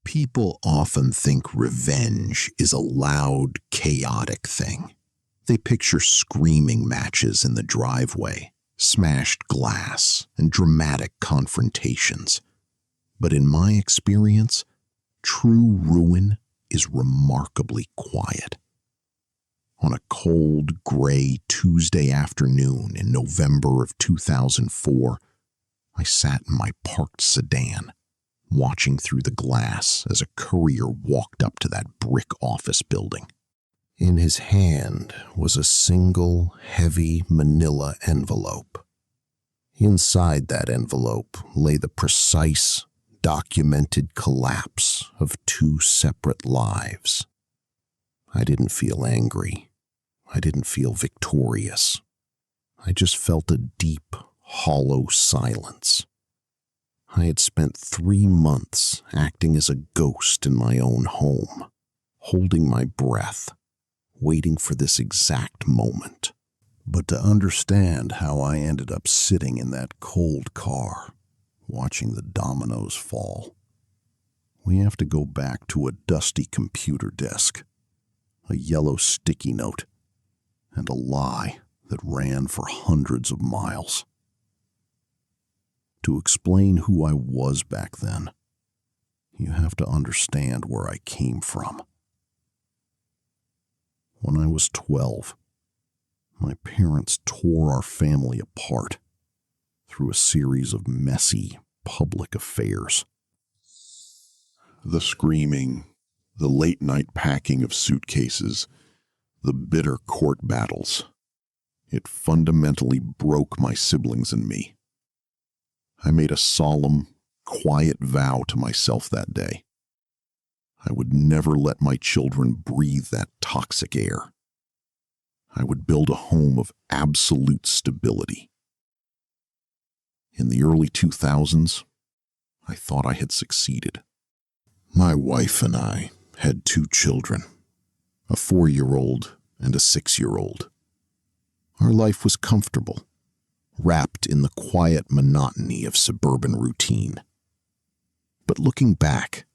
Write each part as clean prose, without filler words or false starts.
People often think revenge is a loud, chaotic thing. They picture screaming matches in the driveway, smashed glass, and dramatic confrontations. But in my experience, true ruin is remarkably quiet. On a cold, gray Tuesday afternoon in November of 2004, I sat in my parked sedan, watching through the glass as a courier walked up to that brick office building. In his hand was a single, heavy manila envelope. Inside that envelope lay the precise, documented collapse of two separate lives. I didn't feel angry. I didn't feel victorious. I just felt a deep, hollow silence. I had spent 3 months acting as a ghost in my own home, holding my breath, waiting for this exact moment. But to understand how I ended up sitting in that cold car, watching the dominoes fall, we have to go back to a dusty computer desk, a yellow sticky note, and a lie that ran for hundreds of miles. To explain who I was back then, you have to understand where I came from. When I was 12, my parents tore our family apart through a series of messy public affairs. The screaming, the late-night packing of suitcases, the bitter court battles. It fundamentally broke my siblings and me. I made a solemn, quiet vow to myself that day. I would never let my children breathe that toxic air. I would build a home of absolute stability. In the early 2000s, I thought I had succeeded. My wife and I had 2 children, a 4-year-old and a 6-year-old. Our life was comfortable, wrapped in the quiet monotony of suburban routine. But looking back,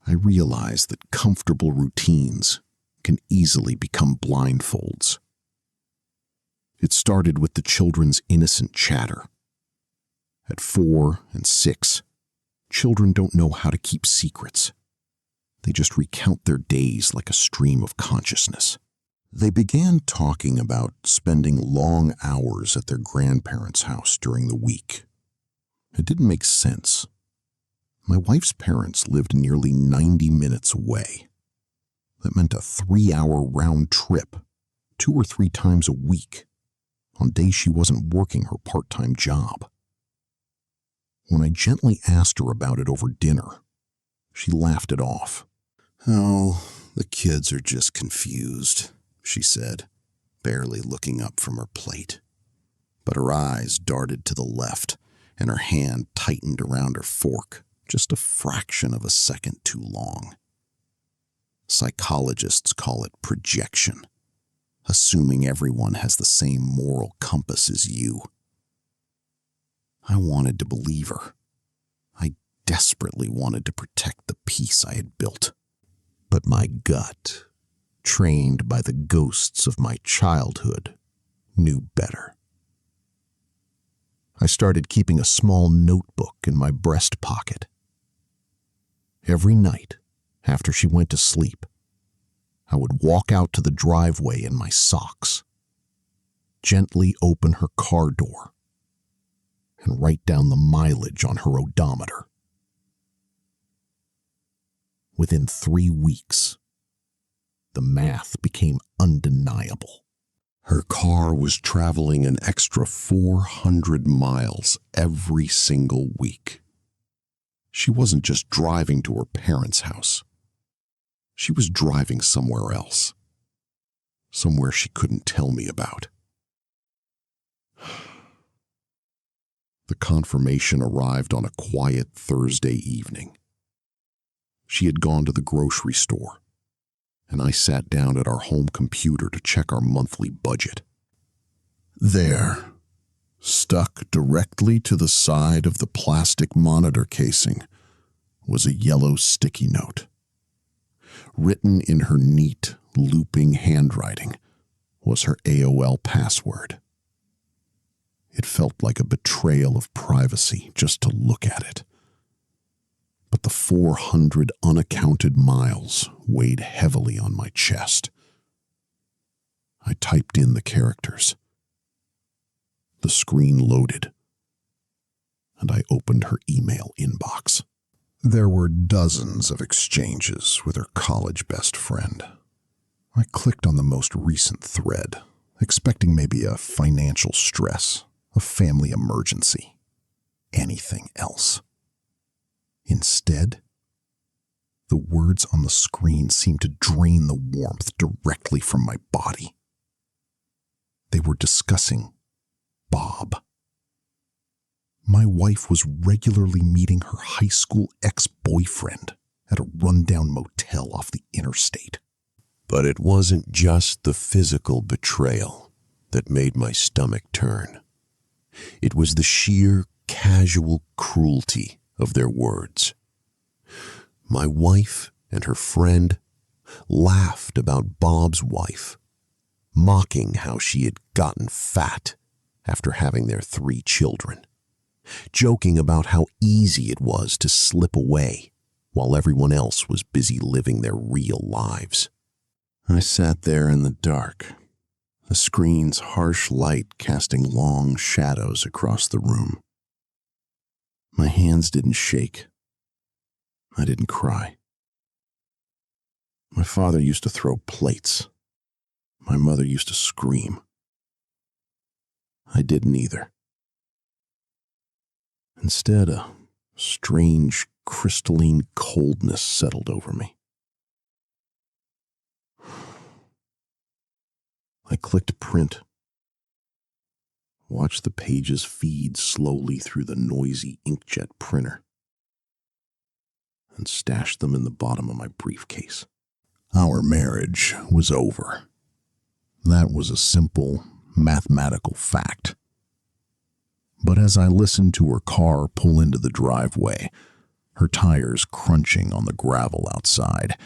I realized that comfortable routines can easily become blindfolds. It started with the children's innocent chatter. At 4 and 6, children don't know how to keep secrets. They just recount their days like a stream of consciousness. They began talking about spending long hours at their grandparents' house during the week. It didn't make sense. My wife's parents lived nearly 90 minutes away. That meant a 3-hour round trip, 2 or 3 times a week, on days she wasn't working her part-time job. When I gently asked her about it over dinner, she laughed it off. "Oh, the kids are just confused," she said, barely looking up from her plate. But her eyes darted to the left, and her hand tightened around her fork, just a fraction of a second too long. Psychologists call it projection, assuming everyone has the same moral compass as you. I wanted to believe her. I desperately wanted to protect the peace I had built. But my gut, trained by the ghosts of my childhood, knew better. I started keeping a small notebook in my breast pocket. Every night, after she went to sleep, I would walk out to the driveway in my socks, gently open her car door, and write down the mileage on her odometer. Within 3 weeks, the math became undeniable. Her car was traveling an extra 400 miles every single week. She wasn't just driving to her parents' house. She was driving somewhere else. Somewhere she couldn't tell me about. The confirmation arrived on a quiet Thursday evening. She had gone to the grocery store, and I sat down at our home computer to check our monthly budget. There, stuck directly to the side of the plastic monitor casing, was a yellow sticky note. Written in her neat, looping handwriting was her AOL password. It felt like a betrayal of privacy just to look at it. But the 400 unaccounted miles weighed heavily on my chest. I typed in the characters. The screen loaded, and I opened her email inbox. There were dozens of exchanges with her college best friend. I clicked on the most recent thread, expecting maybe a financial stress, a family emergency, anything else. Instead, the words on the screen seemed to drain the warmth directly from my body. They were discussing Bob. My wife was regularly meeting her high school ex-boyfriend at a rundown motel off the interstate. But it wasn't just the physical betrayal that made my stomach turn. It was the sheer casual cruelty of their words. My wife and her friend laughed about Bob's wife, mocking how she had gotten fat after having their 3 children, joking about how easy it was to slip away while everyone else was busy living their real lives. I sat there in the dark, the screen's harsh light casting long shadows across the room. My hands didn't shake. I didn't cry. My father used to throw plates. My mother used to scream. I didn't either. Instead, a strange, crystalline coldness settled over me. I clicked print, watched the pages feed slowly through the noisy inkjet printer, and stashed them in the bottom of my briefcase. Our marriage was over. That was a simple, mathematical fact. But as I listened to her car pull into the driveway, her tires crunching on the gravel outside,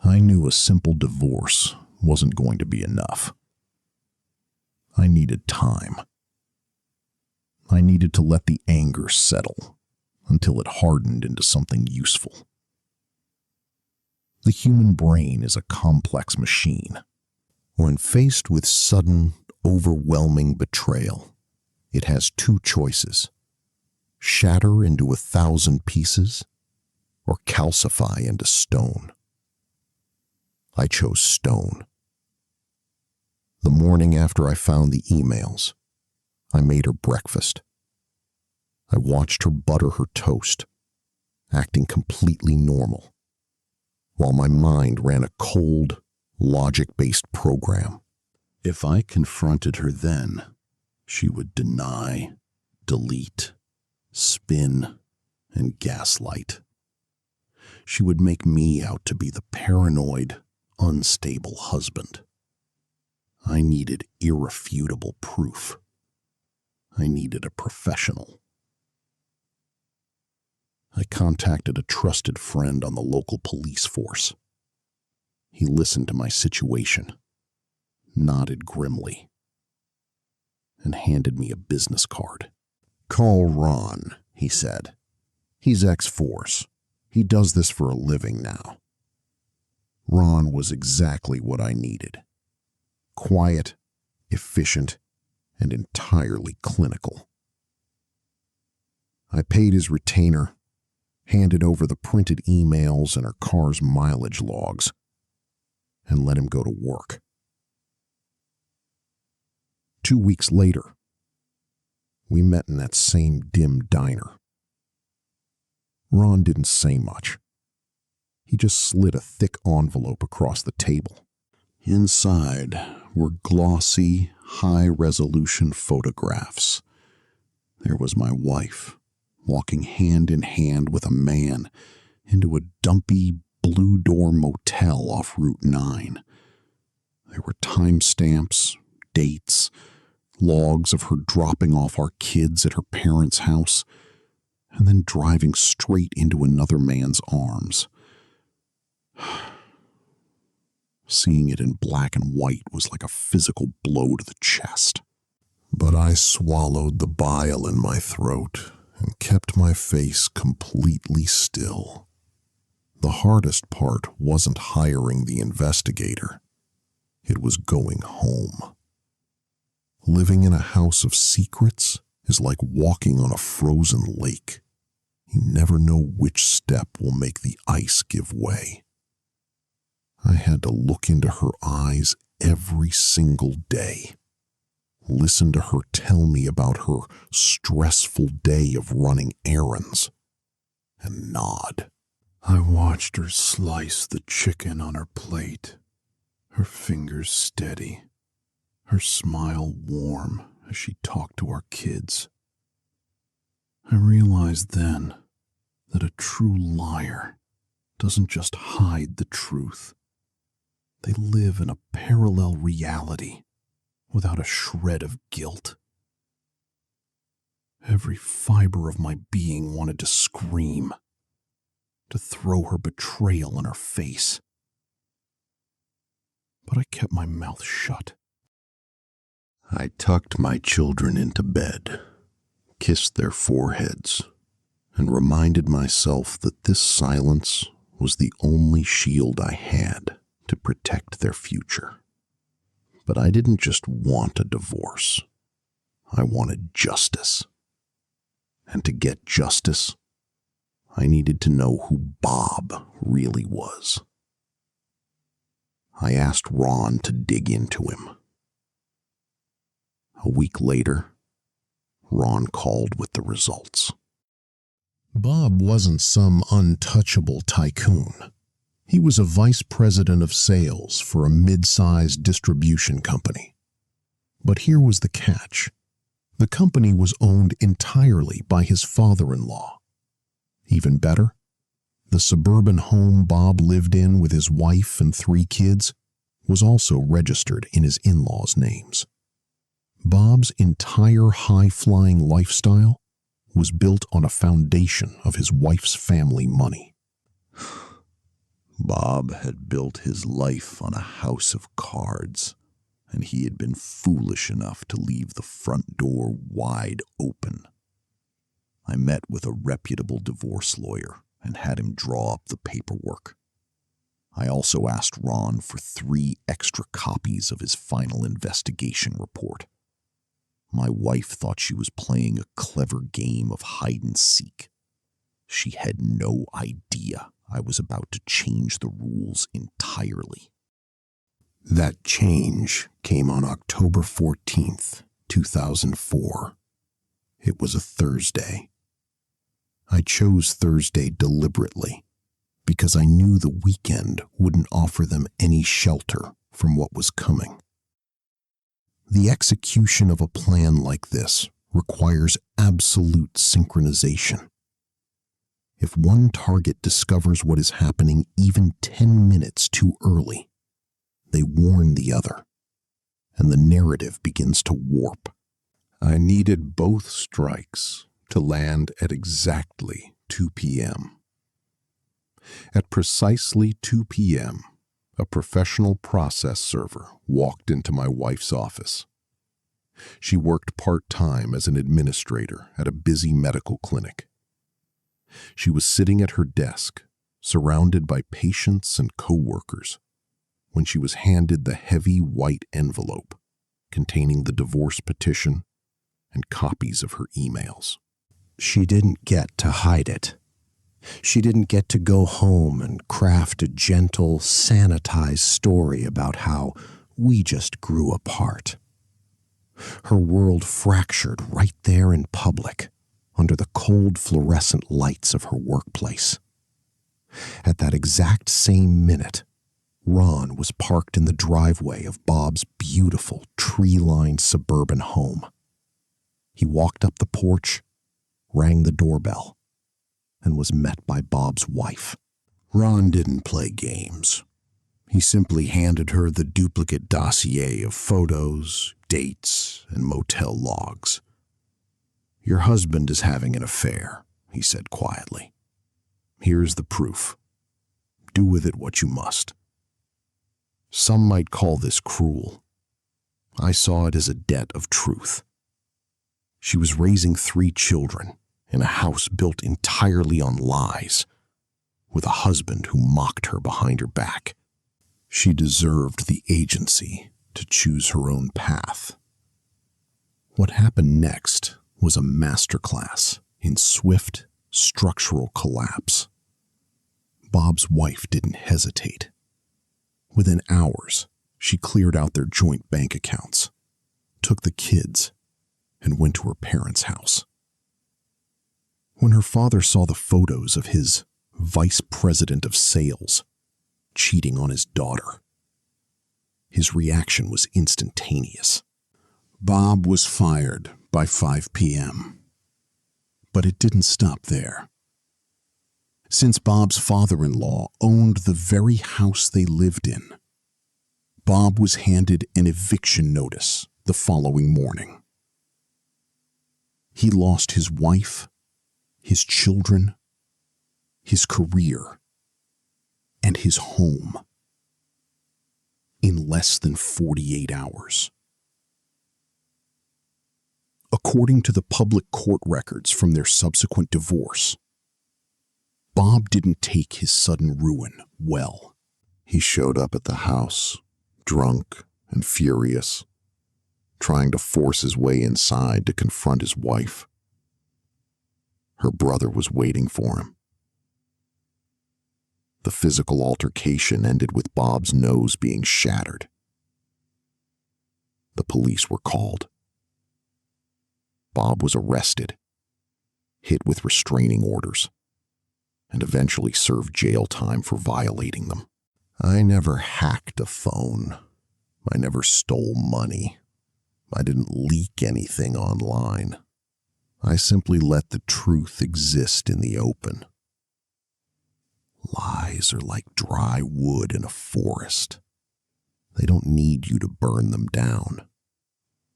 I knew a simple divorce wasn't going to be enough. I needed time. I needed to let the anger settle until it hardened into something useful. The human brain is a complex machine. When faced with sudden, overwhelming betrayal, it has 2 choices: shatter into 1,000 pieces or calcify into stone. I chose stone. The morning after I found the emails, I made her breakfast. I watched her butter her toast, acting completely normal, while my mind ran a cold, logic-based program. If I confronted her then, she would deny, delete, spin, and gaslight. She would make me out to be the paranoid, unstable husband. I needed irrefutable proof. I needed a professional. I contacted a trusted friend on the local police force. He listened to my situation, nodded grimly, and handed me a business card. "Call Ron," he said. "He's ex-force. He does this for a living now." Ron was exactly what I needed. Quiet, efficient, and entirely clinical. I paid his retainer, handed over the printed emails and her car's mileage logs, and let him go to work. 2 weeks later, we met in that same dim diner. Ron didn't say much. He just slid a thick envelope across the table. Inside were glossy, high-resolution photographs. There was my wife, walking hand in hand with a man into a dumpy, blue-door motel off Route 9. There were timestamps, dates, logs of her dropping off our kids at her parents' house, and then driving straight into another man's arms. Seeing it in black and white was like a physical blow to the chest. But I swallowed the bile in my throat and kept my face completely still. The hardest part wasn't hiring the investigator. It was going home. Living in a house of secrets is like walking on a frozen lake. You never know which step will make the ice give way. I had to look into her eyes every single day. Listen to her tell me about her stressful day of running errands, and nod. I watched her slice the chicken on her plate, her fingers steady, her smile warm as she talked to our kids. I realized then that a true liar doesn't just hide the truth. They live in a parallel reality without a shred of guilt. Every fiber of my being wanted to scream, to throw her betrayal in her face. But I kept my mouth shut. I tucked my children into bed, kissed their foreheads, and reminded myself that this silence was the only shield I had to protect their future. But I didn't just want a divorce. I wanted justice. And to get justice, I needed to know who Bob really was. I asked Ron to dig into him. A week later, Ron called with the results. Bob wasn't some untouchable tycoon. He was a vice president of sales for a mid-sized distribution company. But here was the catch. The company was owned entirely by his father-in-law. Even better, the suburban home Bob lived in with his wife and 3 kids was also registered in his in-laws' names. Bob's entire high-flying lifestyle was built on a foundation of his wife's family money. Bob had built his life on a house of cards, and he had been foolish enough to leave the front door wide open. I met with a reputable divorce lawyer and had him draw up the paperwork. I also asked Ron for 3 extra copies of his final investigation report. My wife thought she was playing a clever game of hide-and-seek. She had no idea I was about to change the rules entirely. That change came on October 14th, 2004. It was a Thursday. I chose Thursday deliberately because I knew the weekend wouldn't offer them any shelter from what was coming. The execution of a plan like this requires absolute synchronization. If one target discovers what is happening even 10 minutes too early, they warn the other, and the narrative begins to warp. I needed both strikes to land at exactly 2 p.m. At precisely 2 p.m., a professional process server walked into my wife's office. She worked part-time as an administrator at a busy medical clinic. She was sitting at her desk, surrounded by patients and co-workers, when she was handed the heavy white envelope containing the divorce petition and copies of her emails. She didn't get to hide it. She didn't get to go home and craft a gentle, sanitized story about how we just grew apart. Her world fractured right there in public, under the cold fluorescent lights of her workplace. At that exact same minute, Ron was parked in the driveway of Bob's beautiful, tree-lined suburban home. He walked up the porch, rang the doorbell, and was met by Bob's wife. Ron didn't play games. He simply handed her the duplicate dossier of photos, dates, and motel logs. "Your husband is having an affair," he said quietly. Here's the proof. Do with it what you must. Some might call this cruel. I saw it as a debt of truth. She was raising 3 children in a house built entirely on lies, with a husband who mocked her behind her back. She deserved the agency to choose her own path. What happened next was a masterclass in swift, structural collapse. Bob's wife didn't hesitate. Within hours, she cleared out their joint bank accounts, took the kids, and went to her parents' house. When her father saw the photos of his vice president of sales cheating on his daughter, his reaction was instantaneous. Bob was fired by 5 p.m. But it didn't stop there. Since Bob's father-in-law owned the very house they lived in, Bob was handed an eviction notice the following morning. He lost his wife, his children, his career, and his home in less than 48 hours. According to the public court records from their subsequent divorce, Bob didn't take his sudden ruin well. He showed up at the house, drunk and furious, trying to force his way inside to confront his wife. Her brother was waiting for him. The physical altercation ended with Bob's nose being shattered. The police were called. Bob was arrested, hit with restraining orders, and eventually served jail time for violating them. I never hacked a phone. I never stole money. I didn't leak anything online. I simply let the truth exist in the open. Lies are like dry wood in a forest. They don't need you to burn them down.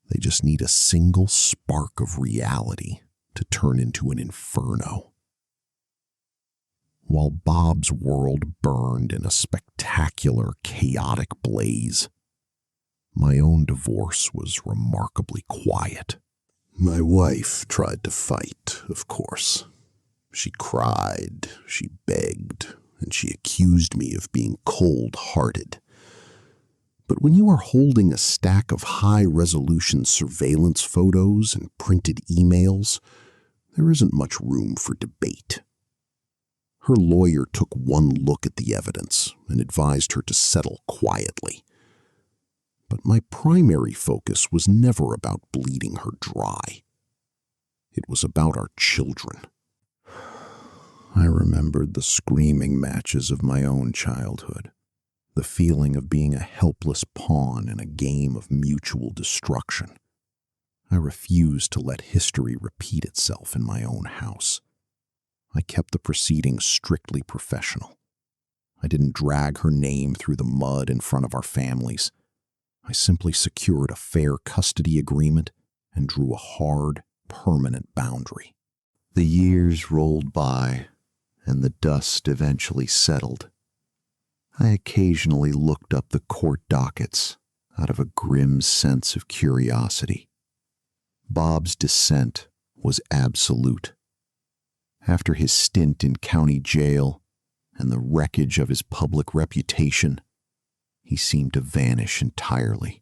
They just need a single spark of reality to turn into an inferno. While Bob's world burned in a spectacular, chaotic blaze, my own divorce was remarkably quiet. My wife tried to fight, of course. She cried, she begged, and she accused me of being cold-hearted. But when you are holding a stack of high-resolution surveillance photos and printed emails, there isn't much room for debate. Her lawyer took one look at the evidence and advised her to settle quietly. But my primary focus was never about bleeding her dry. It was about our children. I remembered the screaming matches of my own childhood, the feeling of being a helpless pawn in a game of mutual destruction. I refused to let history repeat itself in my own house. I kept the proceedings strictly professional. I didn't drag her name through the mud in front of our families. I simply secured a fair custody agreement and drew a hard, permanent boundary. The years rolled by, and the dust eventually settled. I occasionally looked up the court dockets out of a grim sense of curiosity. Bob's dissent was absolute. After his stint in county jail and the wreckage of his public reputation, he seemed to vanish entirely.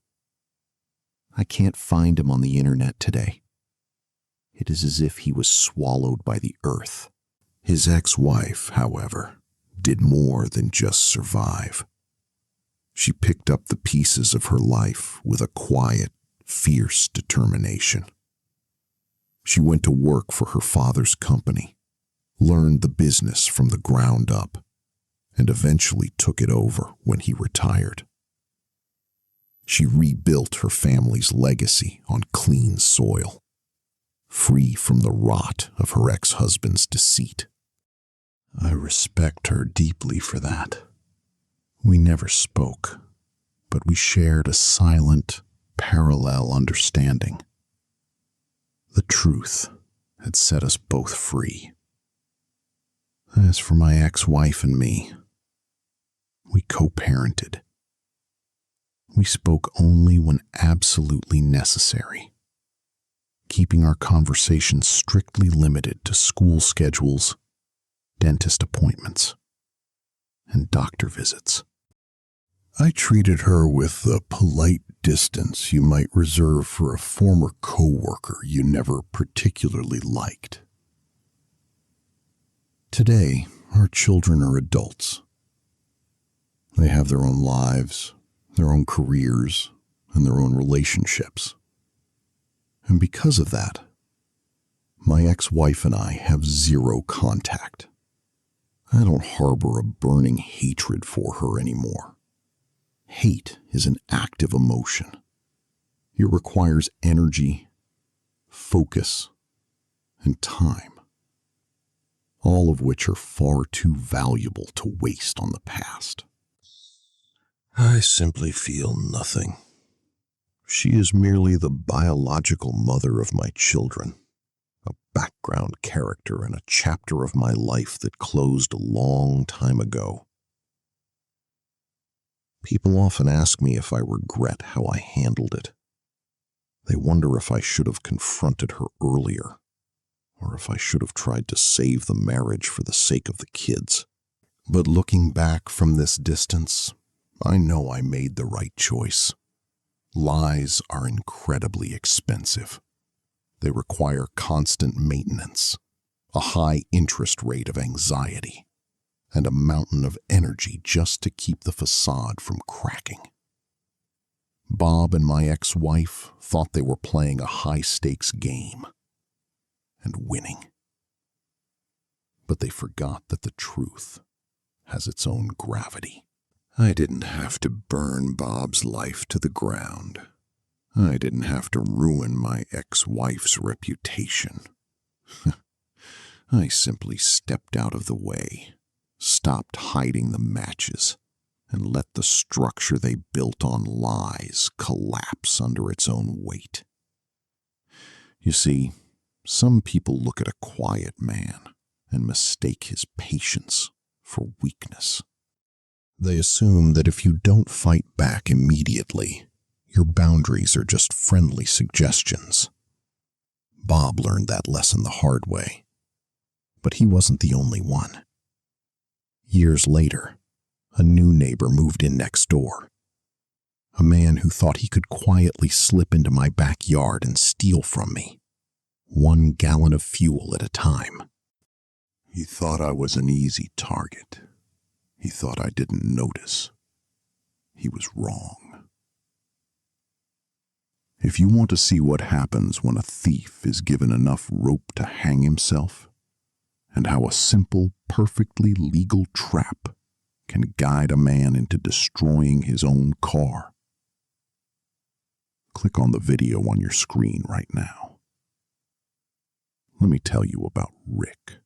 I can't find him on the internet today. It is as if he was swallowed by the earth. His ex-wife, however, did more than just survive. She picked up the pieces of her life with a quiet, fierce determination. She went to work for her father's company, learned the business from the ground up, and eventually took it over when he retired. She rebuilt her family's legacy on clean soil, free from the rot of her ex-husband's deceit. I respect her deeply for that. We never spoke, but we shared a silent, parallel understanding. The truth had set us both free. As for my ex-wife and me, we co-parented. We spoke only when absolutely necessary, keeping our conversations strictly limited to school schedules, dentist appointments, and doctor visits. I treated her with the polite distance you might reserve for a former coworker you never particularly liked. Today, our children are adults. They have their own lives, their own careers, and their own relationships. And because of that, my ex-wife and I have zero contact. I don't harbor a burning hatred for her anymore. Hate is an active emotion. It requires energy, focus, and time, all of which are far too valuable to waste on the past. I simply feel nothing. She is merely the biological mother of my children, a background character in a chapter of my life that closed a long time ago. People often ask me if I regret how I handled it. They wonder if I should have confronted her earlier, or if I should have tried to save the marriage for the sake of the kids. But looking back from this distance, I know I made the right choice. Lies are incredibly expensive. They require constant maintenance, a high interest rate of anxiety, and a mountain of energy just to keep the facade from cracking. Bob and my ex-wife thought they were playing a high-stakes game and winning. But they forgot that the truth has its own gravity. I didn't have to burn Bob's life to the ground. I didn't have to ruin my ex-wife's reputation. I simply stepped out of the way, stopped hiding the matches, and let the structure they built on lies collapse under its own weight. You see, some people look at a quiet man and mistake his patience for weakness. They assume that if you don't fight back immediately, your boundaries are just friendly suggestions. Bob learned that lesson the hard way, but he wasn't the only one. Years later, a new neighbor moved in next door. A man who thought he could quietly slip into my backyard and steal from me, 1 gallon of fuel at a time. He thought I was an easy target. He thought I didn't notice. He was wrong. If you want to see what happens when a thief is given enough rope to hang himself, and how a simple, perfectly legal trap can guide a man into destroying his own car, click on the video on your screen right now. Let me tell you about Rick.